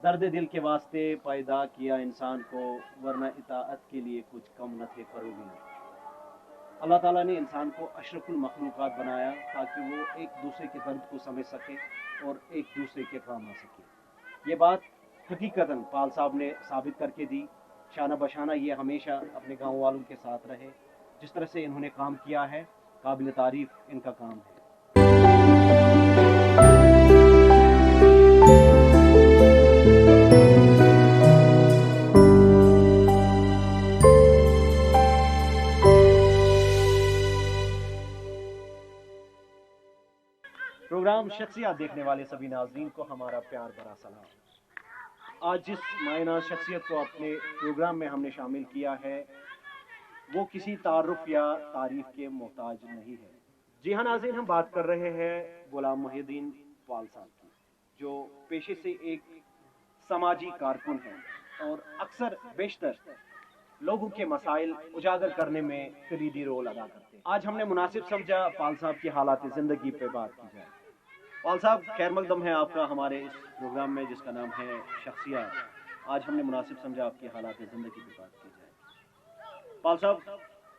दर्द दिल के वास्ते पैदा किया इंसान को, वरना इताअत के लिए कुछ कम न थे फरोगी। अल्लाह ताला ने इंसान को अशरफुल मखलूक़ात बनाया ताकि वो एक दूसरे के दर्द को समझ सके और एक दूसरे के काम आ सके। ये बात हकीकतन पाल साहब ने साबित करके दी। शाना बशाना ये हमेशा अपने गाँव वालों के साथ रहे। जिस तरह से इन्होंने काम किया है, काबिल तारीफ इनका काम है। प्रोग्राम शख्सियत देखने वाले सभी नाजरीन को हमारा प्यार भरा सलाम। आज जिस मायना शख्सियत को अपने प्रोग्राम में हमने शामिल किया है, वो किसी तारुफ या तारीफ के मोहताज नहीं है। जी हाँ नाज़रीन, हम बात कर रहे हैं गुलाम मोहिउद्दीन पाल साहब की, जो पेशे से एक समाजी कारकुन हैं और अक्सर बेशतर लोगों के मसाइल उजागर करने में कलीदी रोल अदा करते हैं। आज हमने मुनासिब समझा पाल साहब की हालात ज़िंदगी पे बात की जाए। पाल साहब, खैर मकदम है आपका हमारे इस प्रोग्राम में जिसका नाम है शख्सियत। आज हमने मुनासिब समझा आपकी हालात ज़िंदगी पे बात की जाए। पाल साहब,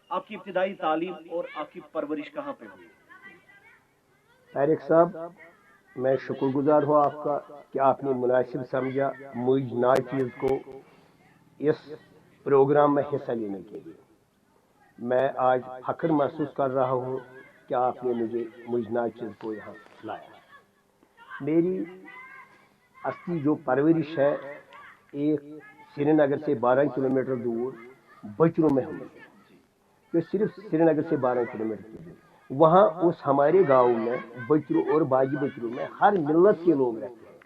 आपकी इब्तिदाई तालीम और आपकी परवरिश कहाँ पे हुई? तारिक साहब, मैं शुक्रगुजार हूँ आपका कि आपने मुनासिब समझा मुझ नाचीज़ को इस प्रोग्राम में हिस्सा लेने के लिए। मैं आज फख्र महसूस कर रहा हूँ कि आपने मुझ नाचीज़ को यहाँ लाया। मेरी असली जो परवरिश है एक श्रीनगर से 12 किलोमीटर दूर बचरों में हुई, जो सिर्फ श्रीनगर से 12 किलोमीटर की दूर। वहाँ उस हमारे गांव में बचरों और बाजी बचरों में हर मिल्लत के लोग रहते हैं,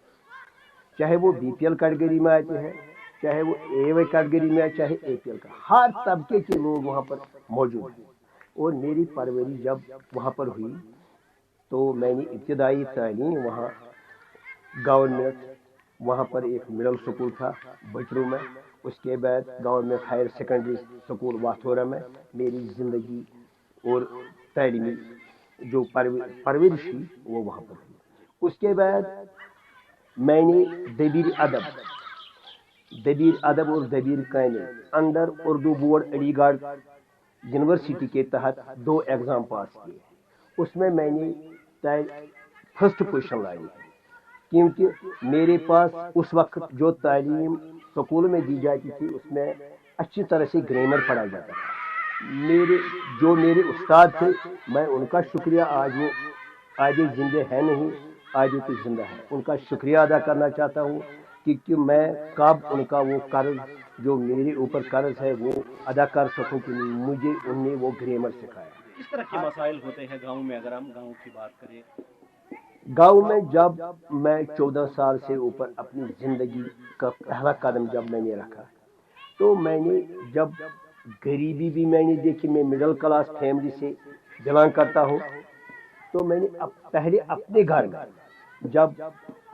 चाहे वो बीपीएल कैटेगरी में आते हैं, चाहे वो एवाई कैटेगरी में, चाहे एपीएल का, हर तबके के लोग वहाँ पर मौजूद हैं। और मेरी परवरिश जब वहाँ पर हुई तो मैंने इब्तिदाई तालीम वहाँ गवर्नमेंट, वहाँ पर एक मिडिल स्कूल था बचरों में, उसके बाद गवर्नमेंट हायर सेकेंडरी स्कूल वाथोरा में मेरी ज़िंदगी और तालीमी जो परवरिश थी वो वहाँ पर हुई। उसके बाद मैंने दबीर अदब और दबीर कायने under Urdu board Aligarh university के तहत 2 एग्ज़ाम पास किए। उसमें मैंने फर्स्ट पोजीशन लाई, क्योंकि मेरे पास उस वक्त जो तालीम स्कूल में दी जाती थी उसमें अच्छी तरह से ग्रामर पढ़ा जाता था। मेरे उस्ताद थे, मैं उनका शुक्रिया, आज वो आगे जिंदे है नहीं, आगे तो जिंदा है, उनका शुक्रिया अदा करना चाहता हूँ कि मैं कब उनका वो कर्ज जो मेरे ऊपर कर्ज है वो अदा कर सकूँ कि मुझे उनने वो ग्रामर सिखाया। किस तरह के मसाइल होते हैं गाँव में, अगर हम गाँव की बात करें? गांव में जब मैं 14 साल से ऊपर अपनी ज़िंदगी का पहला कदम जब मैंने रखा, तो मैंने जब गरीबी भी मैंने देखी, मैं मिडिल क्लास फैमिली से बिलोंग करता हूँ, तो मैंने पहले अपने घर में जब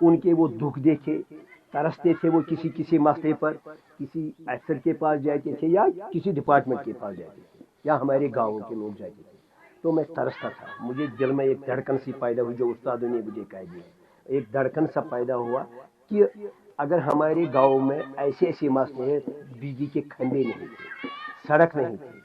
उनके वो दुख देखे, तरसते थे, वो किसी मसले पर किसी अफसर के पास जाते थे या किसी डिपार्टमेंट के पास जाते थे या हमारे गाँव के लोग जाते थे, तो मैं तरसता था। मुझे दिल में एक धड़कन सी पैदा हुई, जो उस्तादों ने मुझे कह दिया, एक धड़कन सा पैदा हुआ कि अगर हमारे गांव में ऐसे ऐसे मसले हैं, बिजली के खंभे नहीं थे, सड़क नहीं थी,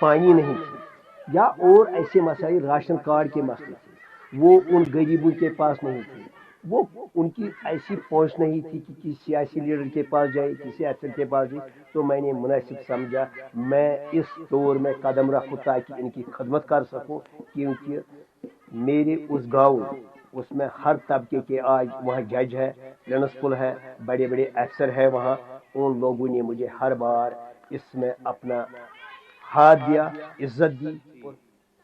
पानी नहीं थी, या और ऐसे मसाइल, राशन कार्ड के मसले थे, वो उन गरीबों के पास नहीं थे, वो उनकी ऐसी पहुंच नहीं थी कि किसी सियासी लीडर के पास जाए, किसी अफसर के पास जाए। तो मैंने मुनासिब समझा मैं इस दौर में कदम रखूँ ताकि इनकी खदमत कर सकूँ, क्योंकि मेरे उस गांव उसमें हर तबके के, आज वहाँ जज है, प्रिंसिपल है, बड़े बड़े अफसर है वहाँ, उन लोगों ने मुझे हर बार इसमें अपना हाथ दिया, इज्जत दी।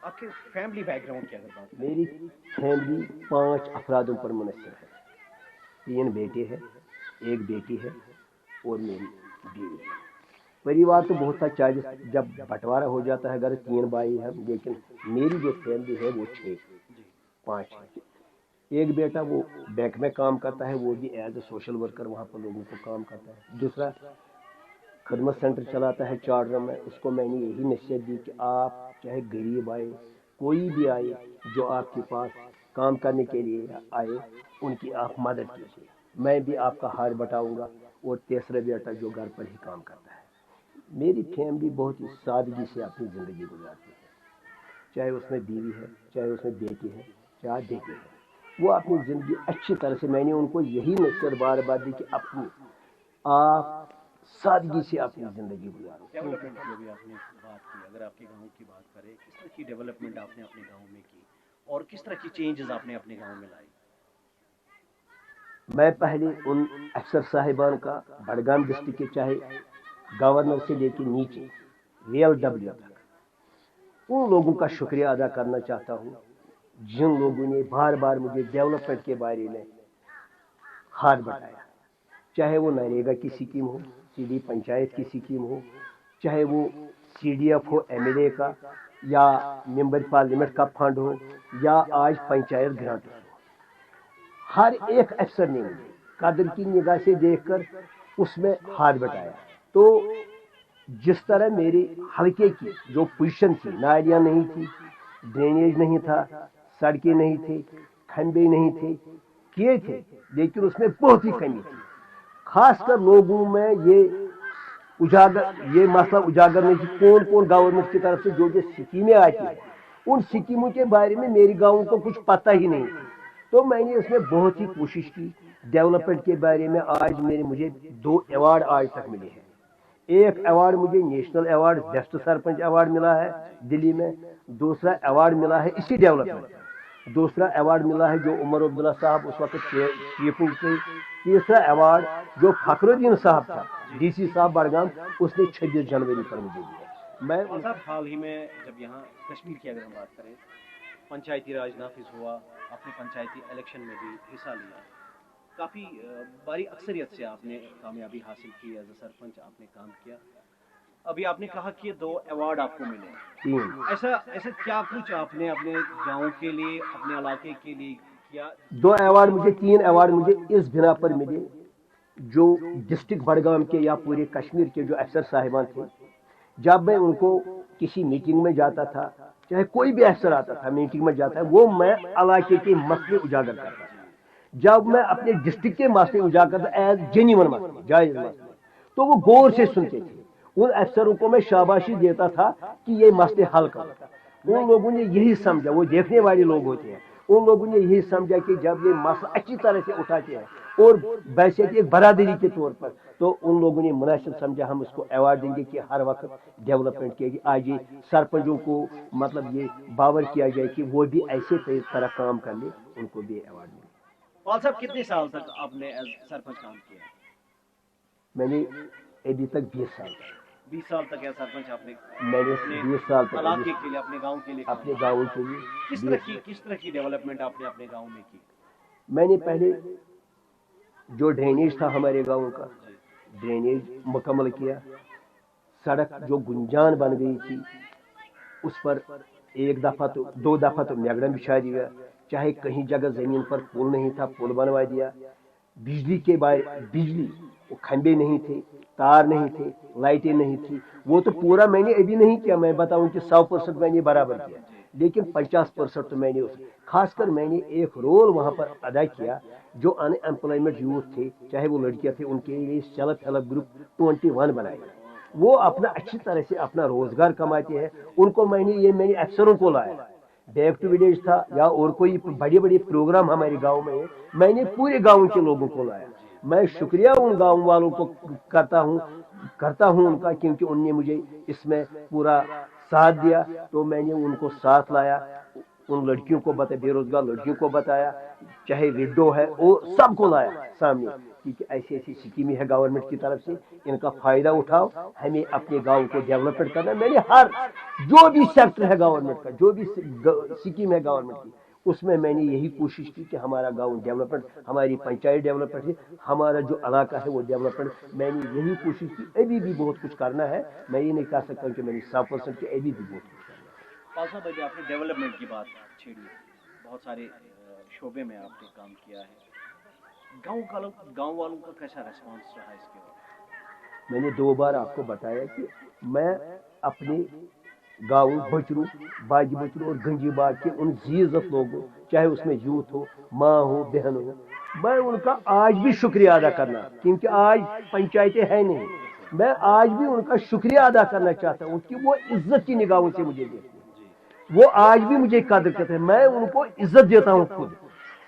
आपके फैमिली बैकग्राउंड की अगर बात करें? मेरी फैमिली 5 अफरादों पर मुनहसर है, 3 बेटे हैं, 1 बेटी है और मेरी बीवी है। परिवार तो बहुत था, 40, जब बंटवारा हो जाता है अगर 3 भाई हैं, लेकिन मेरी जो फैमिली है वो 5 है। 1 बेटा वो बैंक में काम करता है, वो भी एज ए सोशल वर्कर वहाँ पर लोगों को काम करता है। दूसरा खदमत सेंटर चलाता है चार्टर में। उसको मैंने यही नसीहत दी कि आप चाहे गरीब आए, कोई भी आए जो आपके पास काम करने के लिए आए, उनकी आप मदद कीजिए। میں بھی آپ کا ہاتھ بٹاؤں گا، اور تیسرا بیٹا جو گھر پر ہی کام کرتا ہے۔ میری فیملی بہت ہی سادگی سے اپنی زندگی گزارتی ہے، چاہے اس میں بیوی ہے، چاہے اس میں بیٹی ہے، چاہے بیٹی ہے، وہ اپنی زندگی اچھی طرح سے، میں نے ان کو یہی نصیحت بار بار دی کہ اپنی آپ سادگی سے اپنی زندگی گزارو۔ ڈیولپمنٹ کی بھی آپ نے بات کی، اگر آپ کے گاؤں کی بات کریں، کس طرح کی ڈیولپمنٹ آپ نے اپنے گاؤں میں کی اور کس طرح کی چینجز آپ نے اپنے گاؤں میں لائی؟ میں پہلے ان افسر صاحبان کا بڈگام ڈسٹرکٹ کے، چاہے گورنر سے لے کے نیچے ریل ڈبلیو تک، ان لوگوں کا شکریہ ادا کرنا چاہتا ہوں جن لوگوں نے بار بار مجھے ڈیولپمنٹ کے بارے میں ہاتھ بٹایا، چاہے وہ نریگا کی اسکیم ہو، سیدھی پنچایت کی اسکیم ہو، چاہے وہ سی ڈی ایف ہو ایم ایل اے کا، یا ممبر پارلیمنٹ کا فنڈ ہو، یا آج پنچایت گرانٹ ہو، ہر ایک افسر نے مجھے قدر کی نگاہ سے دیکھ کر اس میں ہاتھ بٹایا۔ تو جس طرح میرے حلقے کی جو پوزیشن تھی، نالیاں نہیں تھی، ڈرینیج نہیں تھا، سڑکیں نہیں تھی، کھمبے نہیں تھے، کیے تھے لیکن اس میں بہت ہی کمی تھی۔ خاص کر لوگوں میں یہ مسئلہ اجاگر نہیں کہ کون کون گورنمنٹ کی طرف سے جو اسکیمیں آتی ہیں، ان اسکیموں کے بارے میں میری گاؤں کو کچھ پتہ ہی نہیں تھی۔ تو میں نے اس میں بہت ہی کوشش کی ڈیولپمنٹ کے بارے میں۔ آج مجھے 2 ایوارڈ آج تک ملے ہیں۔ ایک ایوارڈ مجھے national award best sarpanch award ملا ہے دلی میں، دوسرا ایوارڈ ملا ہے اسی ڈیولپمنٹ، دوسرا ایوارڈ ملا ہے جو عمر عبداللہ صاحب اس وقت چیف تھے، تیسرا ایوارڈ جو فخر الدین صاحب تھا ڈی سی صاحب بڈگام، اس نے 26 جنوری پر مجھے دیا۔ میں حال ہی میں جب یہاں کشمیر کی اگر ہم بات کریں، پنچایتی راج نافذ ہوا، آپ نے پنچایتی الیکشن میں بھی حصہ لیا، کافی بڑی اکثریت سے آپ نے کامیابی حاصل کی، ایز اے سرپنچ آپ نے کام کیا۔ ابھی آپ نے کہا کہ 2 ایوارڈ آپ کو ملے، ایسا کیا کچھ آپ نے اپنے گاؤں کے لیے، اپنے علاقے کے لیے کیا؟ 2 ایوارڈ مجھے 3 ایوارڈ مجھے اس بنا پر ملے، جو ڈسٹرکٹ بڈگام کے یا پورے کشمیر کے جو افسر صاحبان تھے، جب میں ان کو کسی میٹنگ میں جاتا تھا، چاہے کوئی بھی افسر آتا تھا میٹنگ میں جاتا ہے، وہ میں علاقے کے مسئلے اجاگر کرتا تھا۔ جب میں اپنے ڈسٹرکٹ کے مسئلے اجاگر کرتا ایز جینیون مسئلے، جائز مسئلے، تو وہ غور سے سنتے تھے۔ ان افسروں کو میں شاباشی دیتا تھا کہ یہ مسئلے حل کرو۔ ان لوگوں نے یہی سمجھا، وہ دیکھنے والے لوگ ہوتے ہیں، ان لوگوں نے یہی سمجھا کہ جب یہ مسئلہ اچھی طرح سے اٹھاتے ہیں اور بحیثیت ایک برادری کے طور پر، تو ان لوگوں نے مناسب سمجھا ہم اس کو ایوارڈ دیں گے کہ ہر وقت ڈیولپمنٹ کے لیے آج یہ سرپنچوں کو مطلب یہ باور کیا جائے کہ وہ بھی ایسے طرح کام کر لے، ان کو بھی ایوارڈ ملے۔ پال صاحب، کتنے سال تک آپ نے ایز سرپنچ کام کیا؟ میں نے ابھی تک 20 سال 20 سال تک ایز سرپنچ آپ نے، میں نے 20 سال تک علاقے کے لیے، اپنے گاؤں کے لیے، اپنے گاؤں کے لیے کس طرح کی ڈیولپمنٹ آپ نے اپنے گاؤں میں کی؟ میں نے پہلے جو ڈرینیج تھا ہمارے گاؤں کا، ڈرینیج مکمل کیا۔ سڑک جو گنجان بن گئی تھی اس پر 1 دفعہ تو 2 دفعہ تو میگڈم بچھا دیا، چاہے کہیں جگہ زمین پر پل نہیں تھا پل بنوا دیا۔ بجلی کے بجلی وہ کھمبے نہیں تھے، تار نہیں تھے، لائٹیں نہیں تھی، وہ تو پورا میں نے ابھی نہیں کیا، میں بتاؤں کہ 100% میں نے برابر کیا، لیکن 50% تو میں نے خاص کر میں نے ایک رول وہاں پر ادا کیا۔ جو ان ایمپلائمنٹ یوتھ تھے، چاہے وہ لڑکیاں تھے، ان کے لیے سیلف ہیلپ گروپ 21 بنائے، وہ اپنا اچھی طرح سے اپنا روزگار کماتے ہیں۔ ان کو میں نے افسروں کو لایا، بیک ٹو ولیج تھا یا اور کوئی بڑے بڑے پروگرام ہمارے گاؤں میں ہے، میں نے پورے گاؤں کے لوگوں کو لایا۔ میں شکریہ ان گاؤں والوں کو کرتا ہوں ان کا، کیونکہ ان نے مجھے اس میں پورا ساتھ دیا۔ تو میں نے ان کو ساتھ لایا، ان لڑکیوں کو بتایا، بے روزگار لڑکیوں کو بتایا، چاہے وڈو ہے، وہ سب کو لایا سامنے، کیونکہ ایسی ایسی اسکیمیں ہے گورنمنٹ کی طرف سے، ان کا فائدہ اٹھاؤ، ہمیں اپنے گاؤں کو ڈیولپمنٹ کرنا ہے۔ میں نے ہر جو بھی سیکٹر ہے گورنمنٹ کا، جو بھی اسکیم ہے گورنمنٹ کی، اس میں نے یہی کوشش کی کہ ہمارا گاؤں ڈیولپمنٹ، ہماری پنچایت ڈیولپمنٹ ہے، ہمارا جو علاقہ ہے وہ ڈیولپمنٹ، میں نے یہی کوشش کی۔ ابھی بھی بہت کچھ کرنا ہے، میں یہ نہیں کہہ سکتا کہ میں نے 100% کی، ابھی بھی بہت کچھ کرنا ہے۔ پال صاحب، ابھی آپ نے ڈیولپمنٹ کی بات چھیڑی، بہت سارے شعبے میں آپ نے کام کیا ہے، گاؤں والوں کا کیسا ریسپانس رہا اس کے بعد؟ میں نے 2 بار آپ کو بتایا کہ میں اپنے گاؤں بچرو، باغ بچرو اور گنجی باغ کے ان زیزت لوگوں، چاہے اس میں یوتھ ہو، ماں ہو، بہن ہو، मैं उनका आज भी शुक्रिया अदा करना, क्योंकि आज पंचायतें हैं नहीं, मैं आज भी उनका शुक्रिया अदा करना चाहता हूँ कि वो इज्जत की निगाहों से मुझे देखते हैं, वो आज भी मुझे कदर करते हैं, मैं उनको इज्जत देता हूँ, खुद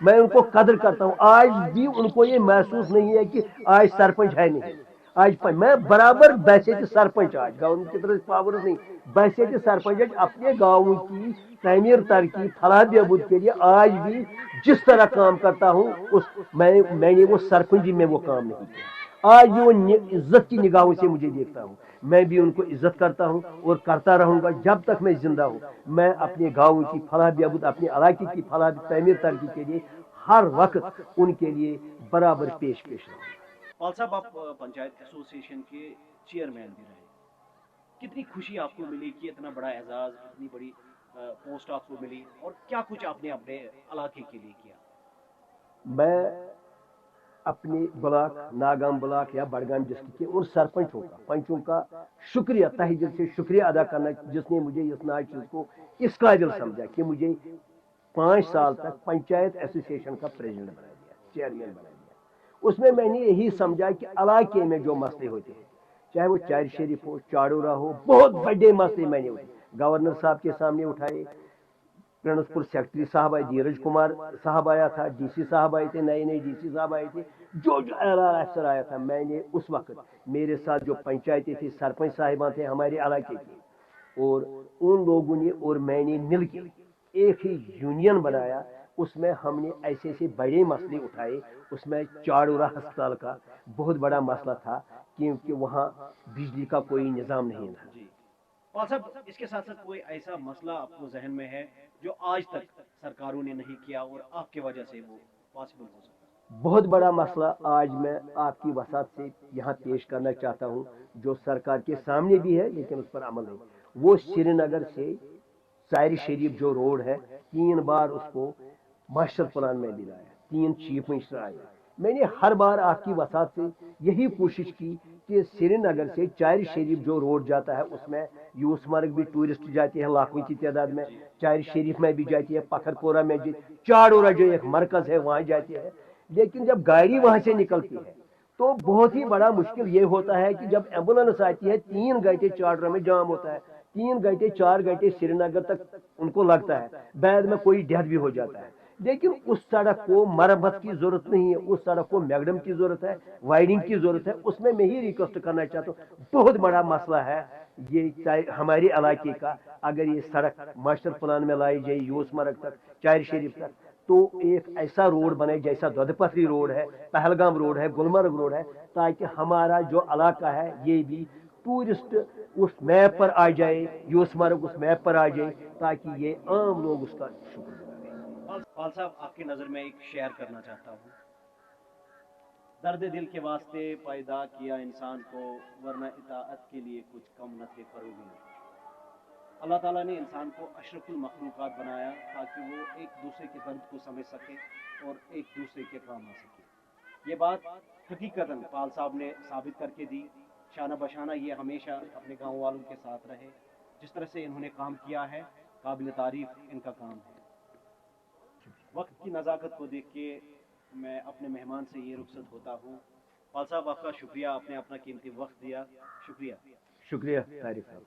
मैं उनको कदर करता हूँ। आज भी उनको ये महसूस नहीं है कि आज सरपंच है नहीं, आज मैं बराबर बैसे सरपंच, आज गवर्नमेंट की तरफ पावर नहीं, बैसे सरपंच अपने गाँव की तमीर तरक्की फलाह बहबूद के लिए आज भी जिस तरह काम करता हूँ, उस मैंने वो सरपंची में वो काम नहीं किया। आज भी वो इज्जत की निगाहों से मुझे देखता हूँ, मैं भी उनको इज्जत करता हूँ और करता रहूंगा जब तक मैं जिंदा हूँ। मैं अपने गाँव की फलाह बहबूद, अपने इलाके की फलाह तमीर तरक्की के लिए हर वक्त उनके लिए बराबर पेश रहूंगा। पाल साहब, आप पंचायत एसोसिएशन के चेयरमैन भी रहे, कितनी खुशी आपको मिली कि इतना बड़ा एजाज, इतनी बड़ी पोस्ट आपको मिली, और क्या कुछ आपने अपने इलाके के लिए किया? मैं अपने ब्लॉक, नागाम ब्लॉक या बड़गाम डिस्ट्रिक्ट के उन सरपंचों का, पंचों का शुक्रिया, तहे दिल से शुक्रिया अदा करना, जिसने मुझे इस नाचीज को इस काबिल समझा कि मुझे 5 साल तक पंचायत एसोसिएशन का प्रेसिडेंट बना दिया, चेयरमैन बना दिया। उसमें मैंने यही समझा कि इलाके में जो मसले होते हैं, चाहे वो चार शरीफ हो, चाड़ोरा हो, बहुत बड़े मसले मैंने उठाए, गवर्नर साहब के सामने उठाए, प्रिंसिपल सेक्रेटरी साहब आए, धीरज कुमार साहब आया था, डीसी साहब आए थे, नए नए डीसी साहब आए थे, जो आला अफसर आया था, मैंने उस वक्त मेरे साथ जो पंचायतें थी, सरपंच साहिबान थे हमारे इलाके के, और उन लोगों ने और मैंने मिलकर एक ही यूनियन बनाया। उसमें हमने ऐसे ऐसे बड़े मसले उठाए। उसमें चाड़ूरा अस्पताल का बहुत बड़ा मसला था, क्योंकि वहाँ बिजली का कोई निज़ाम नहीं था। जी पाल साहब, इसके साथ साथ कोई ऐसा मसला आपको जहन में है जो आज तक सरकारों ने नहीं किया और आपके वजह से वो पॉसिबल हो सका? बहुत बड़ा मसला आज मैं आपकी वसात से यहाँ पेश करना चाहता हूँ, जो सरकार के सामने भी है लेकिन उस पर अमल नहीं। वो श्रीनगर से सायर शरीफ जो रोड है, 3 बार उसको मास्टर प्लान में भी लाया, 3 चीफ मिनिस्टर आए। मैंने हर बार आपकी वसात से यही कोशिश की कि श्रीनगर से चार शरीफ जो रोड जाता है, उसमें यूसमर्ग भी टूरिस्ट जाती है लाखों की तादाद में, चार शरीफ में भी जाती है, पखरपोरा में भी, चाड़ोरा जो एक मरकज है वहाँ जाती है। लेकिन जब गाड़ी वहां से निकलती है तो बहुत ही बड़ा मुश्किल ये होता है कि जब एम्बुलेंस आती है 3 घंटे चाड़ोरा में जाम होता है, 3 घंटे 4 घंटे श्रीनगर तक उनको लगता है, बाद में कोई डेथ भी हो जाता है। लेकिन उस सड़क को मरम्मत की जरूरत नहीं है, उस सड़क को मैगडम की जरूरत है, वाइडिंग की जरूरत है। उसमें मैं ही रिक्वेस्ट करना चाहता हूँ, बहुत बड़ा मसला है ये हमारे इलाके का। अगर ये सड़क मास्टर प्लान में लाई जाए यूसमर्ग तक, चार शरीफ तक, तो एक ऐसा रोड बने जैसा दधपथरी रोड है, पहलगाम रोड है, गुलमर्ग रोड है, ताकि हमारा जो इलाका है ये भी टूरिस्ट उस मैप पर आ जाए, यूसमर्ग उस मैप पर आ जाए, ताकि ये आम लोग उसका शुक्र। पाल साहब, आपकी नज़र में एक शेयर करना चाहता हूँ। दर्द दिल के वास्ते पैदा किया इंसान को, वरना इताअत के लिए कुछ कम न थे फरोगी न। अल्लाह ताला ने इंसान को अशरफुल मखलूक़ात बनाया ताकि वो एक दूसरे के दर्द को समझ सके और एक दूसरे के काम आ सके। ये बात हकीकतन पाल साहब ने साबित करके दी। शाना बशाना ये हमेशा अपने गाँव वालों के साथ रहे। जिस तरह से इन्होंने काम किया है, काबिल तारीफ इनका काम है। वक्त की नज़ाकत को देख के मैं अपने मेहमान से ये रुखसत होता हूँ। पाल साहब, आपका शुक्रिया, आपने अपना कीमती वक्त दिया। शुक्रिया। शुक्रिया तारिफ साहब।